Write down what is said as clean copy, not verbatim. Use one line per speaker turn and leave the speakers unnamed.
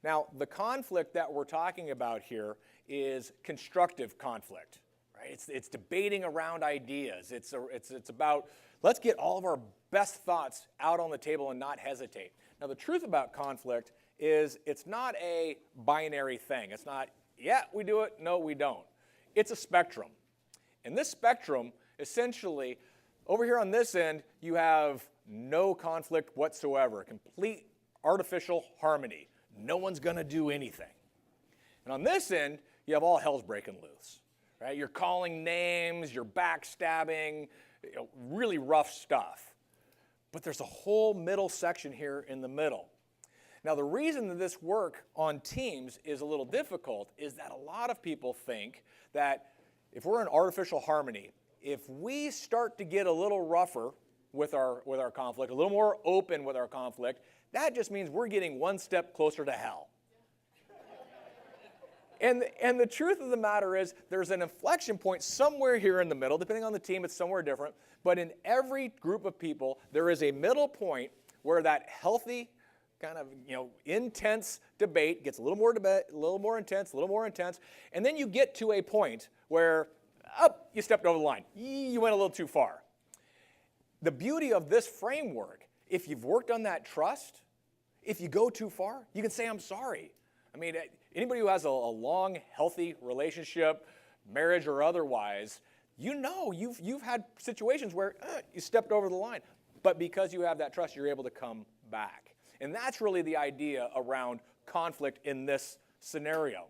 Now, the conflict that we're talking about here is constructive conflict, right? It's debating around ideas. It's about, let's get all of our best thoughts out on the table and not hesitate. Now, the truth about conflict is it's not a binary thing. It's not, yeah, we do it, no, we don't. It's a spectrum. And this spectrum, essentially, over here on this end, you have no conflict whatsoever, complete artificial harmony. No one's going to do anything. And on this end, you have all hell's breaking loose, right? You're calling names, you're backstabbing, really rough stuff. But there's a whole middle section here in the middle. Now, the reason that this work on teams is a little difficult is that a lot of people think that if we're in artificial harmony, if we start to get a little rougher with our conflict, a little more open with our conflict, that just means we're getting one step closer to hell. And the truth of the matter is there's an inflection point somewhere here in the middle. Depending on the team, it's somewhere different. But in every group of people, there is a middle point where that healthy, kind of intense debate gets a little more intense, and then you get to a point where, you stepped over the line. You went a little too far. The beauty of this framework, if you've worked on that trust, if you go too far, you can say, I'm sorry. I mean, anybody who has a long, healthy relationship, marriage or otherwise, you've had situations where you stepped over the line. But because you have that trust, you're able to come back. And that's really the idea around conflict in this scenario.